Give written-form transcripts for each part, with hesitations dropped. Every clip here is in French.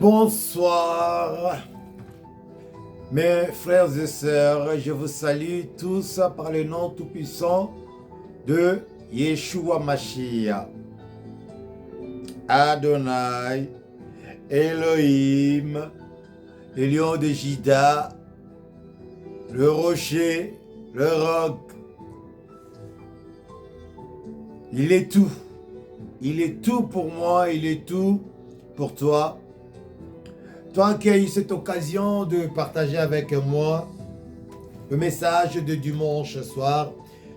Bonsoir, mes frères et sœurs, je vous salue tous par le nom tout-puissant de Yeshua Mashiach. Adonai, Elohim, le lion de Juda, le rocher, le roc. Il est tout. Il est tout pour moi, il est tout pour toi. Toi qui as eu cette occasion de partager avec moi le message de dimanche soir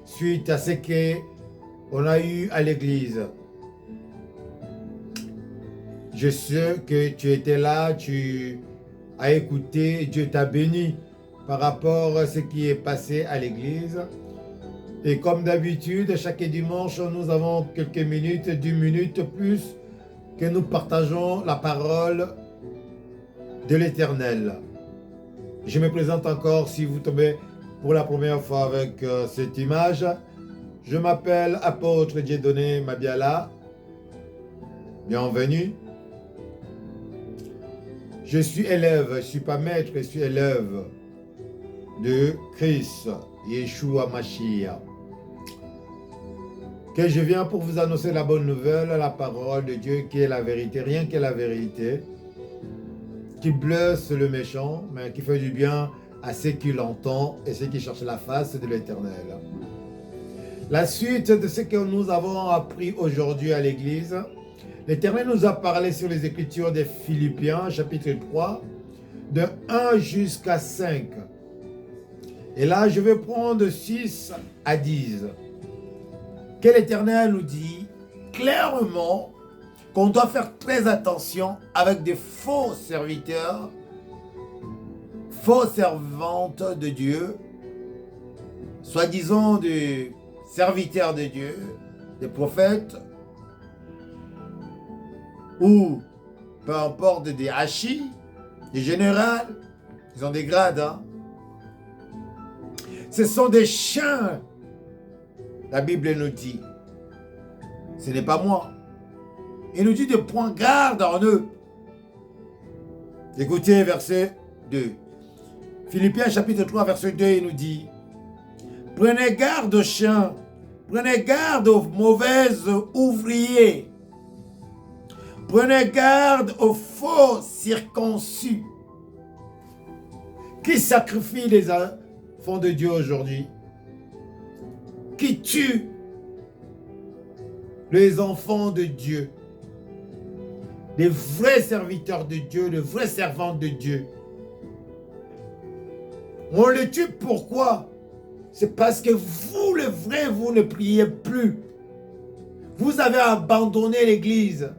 suite à ce qu'on a eu à l'église. Je sais que tu étais là, tu as écouté, Dieu t'a béni par rapport à ce qui est passé à l'église. Et comme d'habitude, chaque dimanche, nous avons quelques minutes, 10 minutes plus, que nous partageons la parole de l'Éternel. Je me présente encore si vous tombez pour la première fois avec cette image. Je m'appelle Apôtre Dieudonné Mabiala. Bienvenue. Je suis élève, je ne suis pas maître, je suis élève de Christ, Yeshua Mashiach. Que je viens pour vous annoncer la bonne nouvelle, la parole de Dieu qui est la vérité, rien que la vérité, qui blesse le méchant, mais qui fait du bien à ceux qui l'entendent et ceux qui cherchent la face de l'Éternel. La suite de ce que nous avons appris aujourd'hui à l'église, l'Éternel nous a parlé sur les Écritures des Philippiens, chapitre 3, de 1 jusqu'à 5. Et là, je vais prendre 6 à 10. Que l'Éternel nous dit clairement qu'on doit faire très attention avec des faux serviteurs, fausses servantes de Dieu, soi-disant des serviteurs de Dieu, des prophètes, ou peu importe des hachis, des généraux, ils ont des grades. Ce sont des chiens, la Bible nous dit. Ce n'est pas moi. Il nous dit de prendre garde en eux. Écoutez verset 2. Philippiens chapitre 3 verset 2, il nous dit: prenez garde aux chiens, prenez garde aux mauvais ouvriers, prenez garde aux faux circoncis qui sacrifient les enfants de Dieu aujourd'hui, qui tuent les enfants de Dieu. Les vrais serviteurs de Dieu, les vrais servants de Dieu. On les tue pourquoi? C'est parce que vous, les vrais, vous ne priez plus. Vous avez abandonné l'église.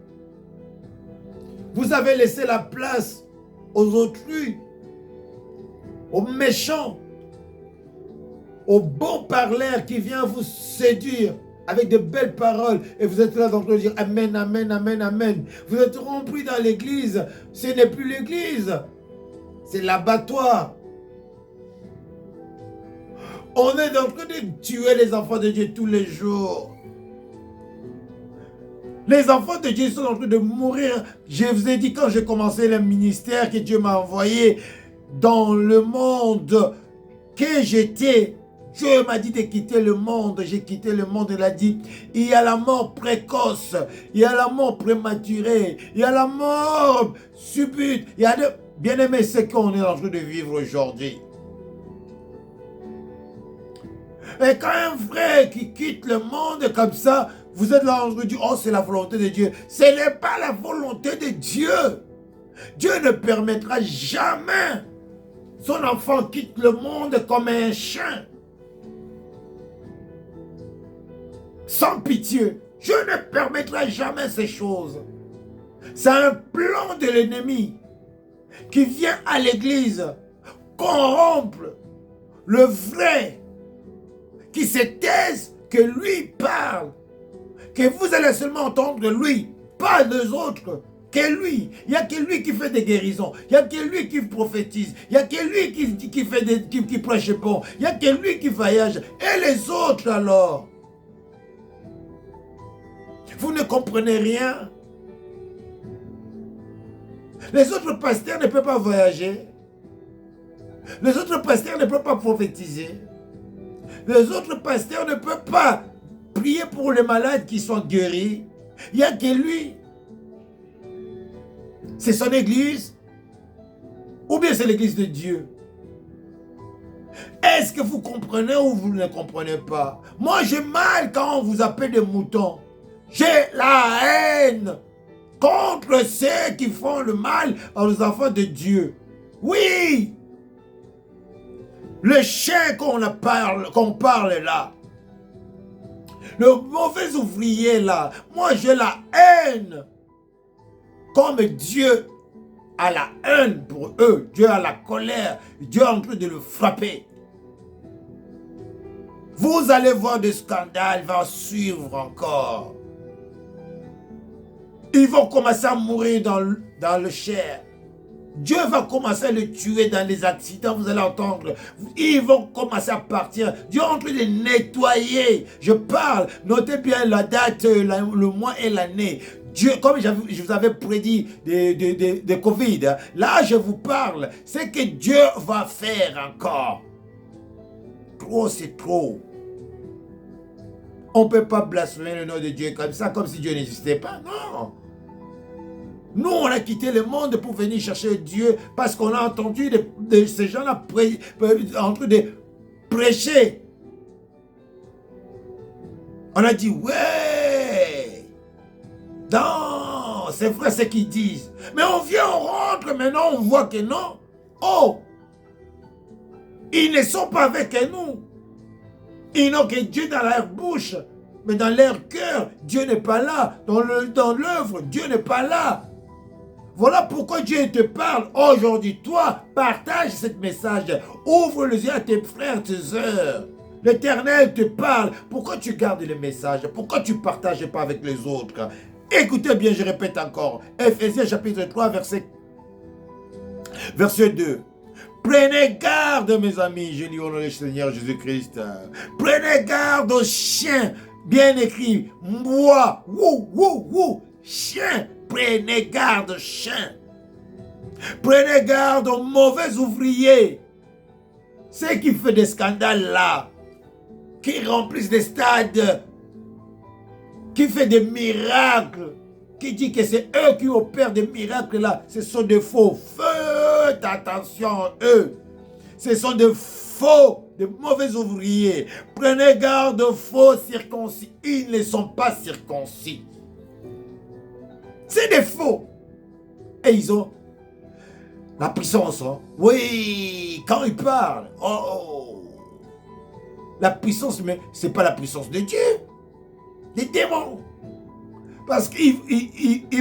Vous avez laissé la place aux autrui, aux méchants, aux bons parleurs qui viennent vous séduire avec de belles paroles, et vous êtes là en train de dire Amen, Amen, Amen, Amen. Vous êtes remplis dans l'église. Ce n'est plus l'église, c'est l'abattoir. On est en train de tuer les enfants de Dieu tous les jours. Les enfants de Dieu sont en train de mourir. Je vous ai dit quand j'ai commencé le ministère que Dieu m'a envoyé dans le monde, que j'étais. Dieu m'a dit de quitter le monde, j'ai quitté le monde, il a dit, il y a la mort précoce, il y a la mort prématurée, il y a la mort subite, il y a de... Bien-aimé, ce qu'on est en train de vivre aujourd'hui. Et quand un frère qui quitte le monde comme ça, vous êtes là en train de dire, oh c'est la volonté de Dieu. Ce n'est pas la volonté de Dieu. Dieu ne permettra jamais son enfant quitte le monde comme un chien. Sans pitié. Je ne permettrai jamais ces choses. C'est un plan de l'ennemi qui vient à l'église corrompre le vrai, qui se taise, que lui parle, que vous allez seulement entendre lui, pas les autres, que lui. Il n'y a que lui qui fait des guérisons, il n'y a que lui qui prophétise, il n'y a que lui qui prêche bon, il n'y a que lui qui voyage. Et les autres alors? Vous ne comprenez rien. Les autres pasteurs ne peuvent pas voyager. Les autres pasteurs ne peuvent pas prophétiser. Les autres pasteurs ne peuvent pas prier pour les malades qui sont guéris. Il n'y a que lui. C'est son église. Ou bien c'est l'église de Dieu. Est-ce que vous comprenez ou vous ne comprenez pas? Moi, j'ai mal quand on vous appelle des moutons. J'ai la haine contre ceux qui font le mal aux enfants de Dieu. Oui! Le chien qu'on parle là, le mauvais ouvrier là, moi j'ai la haine. Comme Dieu a la haine pour eux, Dieu a la colère, Dieu est en train de le frapper. Vous allez voir des scandales, vont suivre encore. Ils vont commencer à mourir dans le chair. Dieu va commencer à le tuer dans les accidents, vous allez entendre. Ils vont commencer à partir. Dieu est en train de nettoyer. Je parle, notez bien la date, le mois et l'année. Dieu, comme je vous avais prédit de Covid, là je vous parle, c'est que Dieu va faire encore. Trop, c'est trop. On ne peut pas blasphémer le nom de Dieu comme ça, comme si Dieu n'existait pas. Non. Nous, on a quitté le monde pour venir chercher Dieu parce qu'on a entendu ces gens-là en train de prêcher. On a dit, ouais, non, c'est vrai ce qu'ils disent. Mais on vient, on rentre, maintenant on voit que non. Oh, ils ne sont pas avec nous. Ils n'ont que Dieu dans leur bouche, mais dans leur cœur, Dieu n'est pas là. Dans l'œuvre, Dieu n'est pas là. Voilà pourquoi Dieu te parle aujourd'hui. Toi, partage ce message. Ouvre les yeux à tes frères, tes sœurs. L'Éternel te parle. Pourquoi tu gardes le message? Pourquoi tu ne partages pas avec les autres? Écoutez bien, je répète encore. Ephésiens chapitre 3, verset 2. Prenez garde, mes amis, je lis au nom du Seigneur Jésus-Christ. Prenez garde aux chiens, bien écrit. Moi, wou, chien. Prenez garde, chien. Prenez garde aux mauvais ouvriers. Ceux qui font des scandales là, qui remplissent des stades, qui font des miracles, qui dit que c'est eux qui opèrent des miracles là, ce sont des faux. Faites attention, eux. Ce sont des faux, des mauvais ouvriers. Prenez garde aux faux circoncis. Ils ne sont pas circoncis. C'est des faux. Et ils ont la puissance. Hein? Oui, quand ils parlent. Oh, la puissance, mais ce n'est pas la puissance de Dieu. Des démons. Parce qu'ils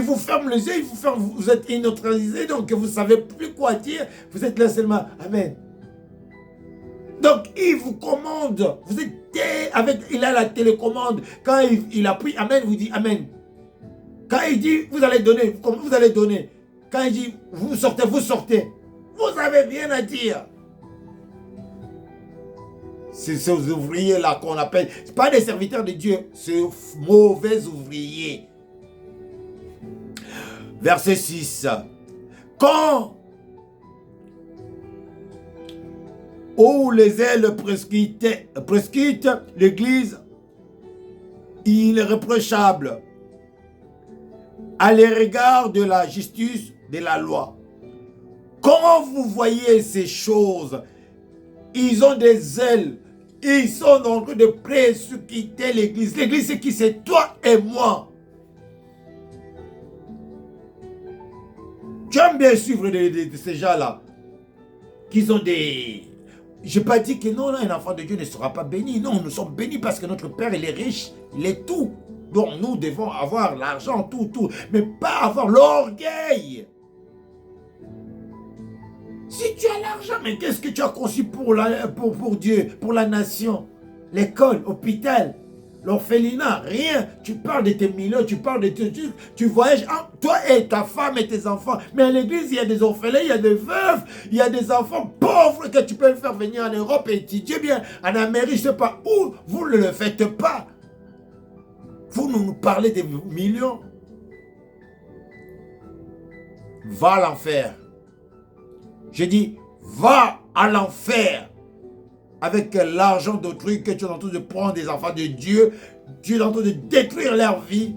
vous ferment les yeux, vous êtes inneutralisé, donc vous ne savez plus quoi dire. Vous êtes là seulement. Amen. Donc il vous commande. Vous êtes il a la télécommande. Quand il appuie Amen, vous dites Amen. Quand il dit, vous allez donner, comme vous allez donner. Quand il dit, vous sortez, vous sortez. Vous n'avez rien à dire. C'est ces ouvriers-là qu'on appelle, ce pas des serviteurs de Dieu, c'est mauvais ouvriers. Verset 6. Quand les ailes prescrites, l'Église irréprochable à l'égard de la justice de la loi. Comment vous voyez ces choses? Ils ont des ailes. Ils sont en train de précipiter l'Église. L'Église, c'est qui? C'est toi et moi. Tu aimes bien suivre de ces gens-là qui ont des... Je n'ai pas dit que non, un enfant de Dieu ne sera pas béni. Non, nous sommes bénis parce que notre Père, il est riche, il est tout. Donc nous devons avoir l'argent, tout, mais pas avoir l'orgueil. Si tu as l'argent, mais qu'est-ce que tu as conçu pour Dieu, pour la nation? L'école, l'hôpital, l'orphelinat, rien. Tu parles de tes millions, tu parles de tes trucs, tu voyages, toi et ta femme et tes enfants. Mais à l'église, il y a des orphelins, il y a des veuves, il y a des enfants pauvres que tu peux faire venir en Europe et étudier bien. En Amérique, je ne sais pas où, vous ne le faites pas. Vous nous parlez des millions. va à l'enfer. Je dis, va à l'enfer. Avec l'argent d'autrui que tu es en train de prendre des enfants de Dieu, tu es en train de détruire leur vie.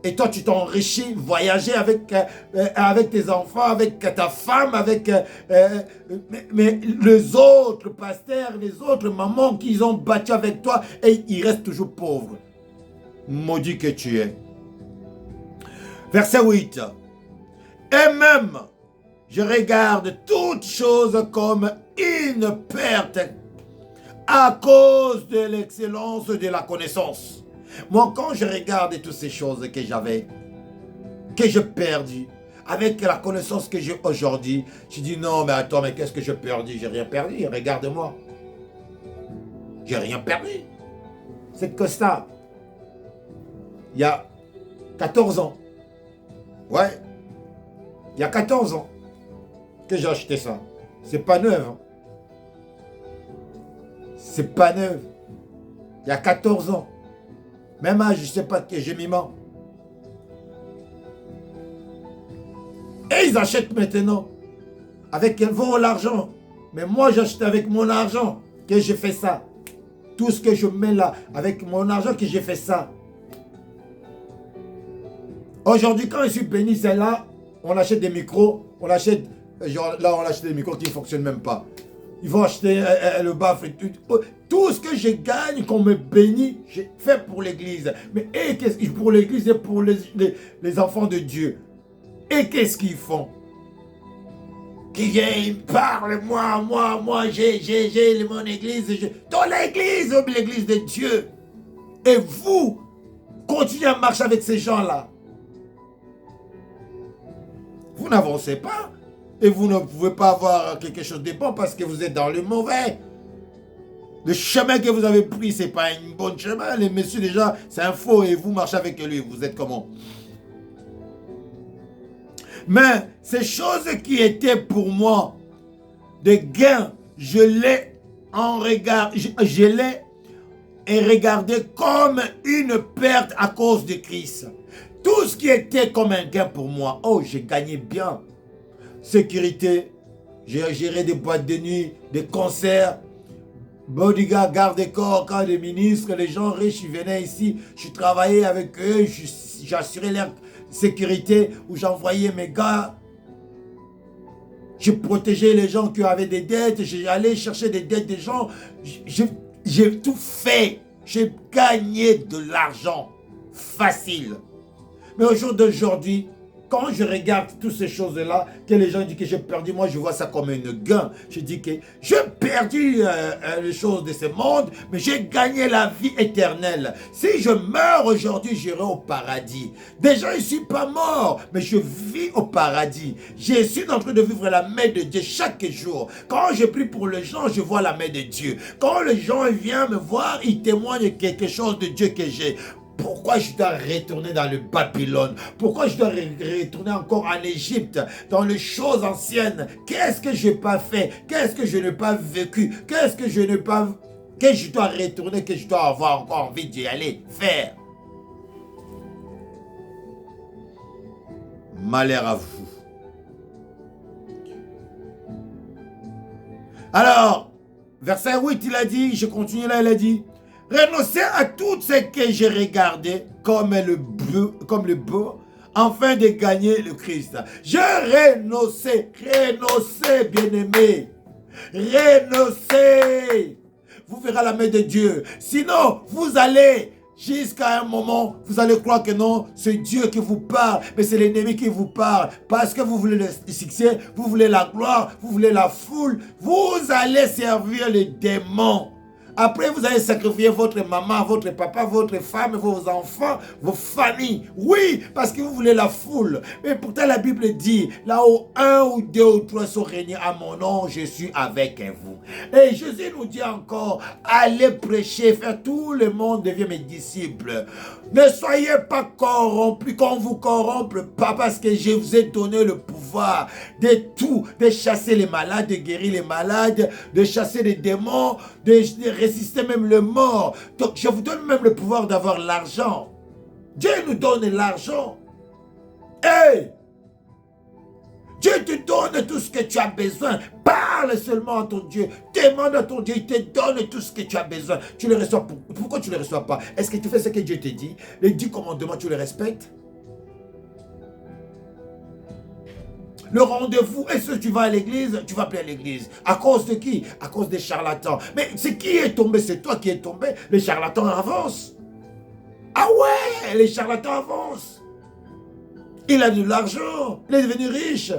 Et toi, tu t'enrichis, voyager avec tes enfants, avec ta femme, avec mais les autres pasteurs, les autres mamans qu'ils ont battu avec toi, et ils restent toujours pauvres. Maudit que tu es. Verset 8. Et même, je regarde toutes choses comme une perte à cause de l'excellence de la connaissance. Moi, quand je regarde toutes ces choses que j'avais, que j'ai perdues, avec la connaissance que j'ai aujourd'hui, je dis non, mais attends, mais qu'est-ce que j'ai perdu? J'ai rien perdu, regarde-moi. J'ai rien perdu. C'est que ça. Il y a 14 ans. Ouais. Il y a 14 ans que j'ai acheté ça. C'est pas neuf. Hein. C'est pas neuf. Il y a 14 ans. Même âge, je ne sais pas que j'ai mis main. Et ils achètent maintenant. Avec l'argent. Mais moi, j'achète avec mon argent que j'ai fait ça. Tout ce que je mets là, avec mon argent que j'ai fait ça. Aujourd'hui, quand je suis béni, c'est là, on achète des micros. On achète, genre, là, on achète des micros qui ne fonctionnent même pas. Ils vont acheter le baffle et tout. Tout ce que je gagne, qu'on me bénit, j'ai fait pour l'église. Mais pour l'église et pour les enfants de Dieu. Et qu'est-ce qu'ils font? Qui viennent, parlent, moi, j'ai mon église. Dans l'église, l'église de Dieu. Et vous, continuez à marcher avec ces gens-là. Vous n'avancez pas. Et vous ne pouvez pas avoir quelque chose de bon parce que vous êtes dans le mauvais. Le chemin que vous avez pris, ce n'est pas un bon chemin. Les messieurs, déjà, c'est un faux et vous marchez avec lui. Vous êtes comment? Mais ces choses qui étaient pour moi des gains, je l'ai regardé comme une perte à cause de Christ. Tout ce qui était comme un gain pour moi, oh, j'ai gagné bien. Sécurité, j'ai géré des boîtes de nuit, des concerts, bodyguard, garde-corps, quand les ministres, les gens riches, ils venaient ici, je travaillais avec eux, j'assurais leur sécurité, où j'envoyais mes gars, je protégeais les gens qui avaient des dettes, j'allais chercher des dettes des gens, j'ai tout fait, j'ai gagné de l'argent, facile. Mais au jour d'aujourd'hui, quand je regarde toutes ces choses-là, que les gens disent que j'ai perdu, moi je vois ça comme un gain. Je dis que j'ai perdu les choses de ce monde, mais j'ai gagné la vie éternelle. Si je meurs aujourd'hui, j'irai au paradis. Déjà, je ne suis pas mort, mais je vis au paradis. Je suis en train de vivre la main de Dieu chaque jour. Quand je prie pour les gens, je vois la main de Dieu. Quand les gens viennent me voir, ils témoignent quelque chose de Dieu que j'ai. Pourquoi je dois retourner dans le Babylone? Pourquoi je dois retourner encore en Égypte, dans les choses anciennes? Qu'est-ce que je n'ai pas fait? Qu'est-ce que je n'ai pas vécu? Qu'est-ce que je n'ai pas... Que je dois retourner, que je dois avoir encore envie d'y aller faire? Malheur à vous. Alors, verset 8, il a dit, je continue là, il a dit, renoncer à tout ce que j'ai regardé comme le beau, afin de gagner le Christ. Je renonçais, bien-aimé. Renoncez. Vous verrez la main de Dieu. Sinon, vous allez, jusqu'à un moment, vous allez croire que non, c'est Dieu qui vous parle, mais c'est l'ennemi qui vous parle. Parce que vous voulez le succès, vous voulez la gloire, vous voulez la foule, vous allez servir les démons. Après, vous allez sacrifier votre maman, votre papa, votre femme, vos enfants, vos familles. Oui, parce que vous voulez la foule. Mais pourtant, la Bible dit, là où un ou deux ou trois sont réunis à mon nom, je suis avec vous. Et Jésus nous dit encore, allez prêcher, faire tout le monde devient mes disciples. Ne soyez pas corrompus, qu'on vous corrompe pas, parce que je vous ai donné le pouvoir de tout, de chasser les malades, de guérir les malades, de chasser les démons, de résister même le mort. Donc je vous donne même le pouvoir d'avoir l'argent. Dieu nous donne l'argent. Hey! Dieu te donne tout ce que tu as besoin. Parle seulement à ton Dieu. Demande à ton Dieu, il te donne tout ce que tu as besoin. Tu le reçois. Pourquoi tu ne le reçois pas? Est-ce que tu fais ce que Dieu te dit? Les 10 commandements, tu les respectes? Le rendez-vous, est-ce que tu vas à l'église? Tu vas plus à l'église. À cause de qui? À cause des charlatans. Mais c'est qui est tombé? C'est toi qui es tombé. Les charlatans avancent. Ah ouais, les charlatans avancent. Il a de l'argent. Il est devenu riche.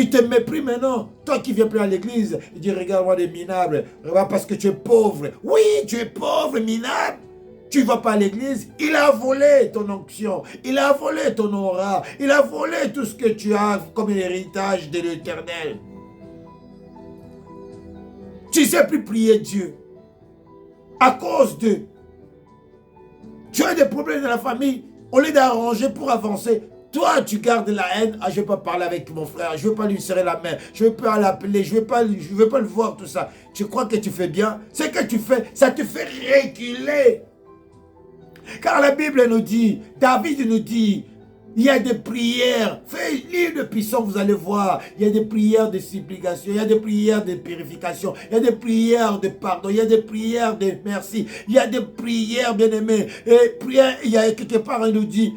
Il te méprise maintenant. Toi qui viens plus à l'église, il dit regarde-moi des minables. Regarde parce que tu es pauvre. Oui, tu es pauvre, minable. Tu ne vas pas à l'église, il a volé ton onction, il a volé ton aura, il a volé tout ce que tu as comme héritage de l'Éternel. Tu ne sais plus prier Dieu à cause de... Tu as des problèmes dans la famille, au lieu d'arranger pour avancer, toi tu gardes la haine. Ah, je ne vais pas parler avec mon frère, je ne vais pas lui serrer la main, je ne vais pas l'appeler, je ne vais pas le voir, tout ça. Tu crois que tu fais bien? Ce que tu fais, ça te fait reculer. Car la Bible nous dit, David nous dit, il y a des prières, faites lire de puissance, vous allez voir, il y a des prières de supplication, il y a des prières de purification, il y a des prières de pardon, il y a des prières de merci, il y a des prières bien-aimées, et prière, il y a quelque part, il nous dit,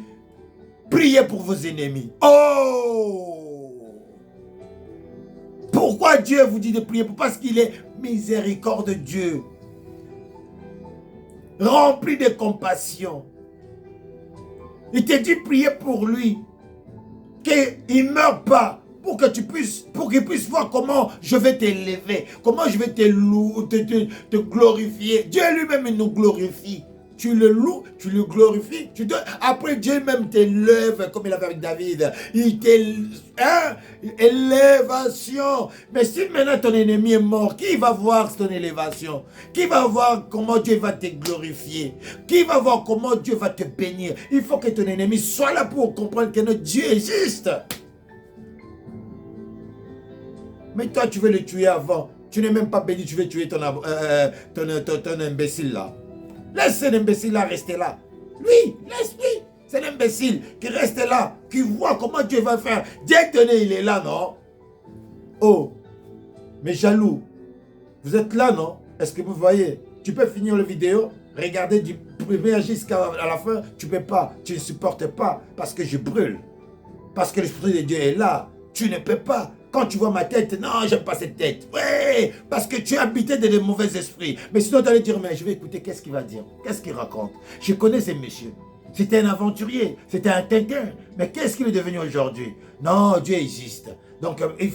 priez pour vos ennemis. Oh! Pourquoi Dieu vous dit de prier? Parce qu'il est miséricorde de Dieu. Rempli de compassion. Il te dit prier pour lui, qu'il ne meure pas, pour qu'il puisse voir comment je vais t'élever, comment je vais te glorifier. Dieu lui-même nous glorifie. Tu le loues, tu le glorifies. Après, Dieu même t'élève, comme il a fait avec David. Il t'élève. Élévation. Mais si maintenant ton ennemi est mort, qui va voir ton élévation? Qui va voir comment Dieu va te glorifier? Qui va voir comment Dieu va te bénir? Il faut que ton ennemi soit là pour comprendre que notre Dieu existe. Mais toi, tu veux le tuer avant. Tu n'es même pas béni, tu veux tuer ton imbécile là. Laisse cet imbécile-là rester là. Lui, laisse-lui. C'est l'imbécile qui reste là, qui voit comment Dieu va faire. Dieu donné, il est là, non? Oh, mais jaloux. Vous êtes là, non? Est-ce que vous voyez? Tu peux finir la vidéo, regarder du premier jusqu'à la fin. Tu ne peux pas, tu ne supportes pas parce que je brûle. Parce que l'Esprit de Dieu est là. Tu ne peux pas. Quand tu vois ma tête, non, j'aime pas cette tête. Oui, parce que tu es habité de mauvais esprits. Mais sinon, tu allais dire, mais je vais écouter, qu'est-ce qu'il va dire? Qu'est-ce qu'il raconte? Je connais ces messieurs. C'était un aventurier, c'était un Tintin. Mais qu'est-ce qu'il est devenu aujourd'hui? Non, Dieu existe. Donc, il faut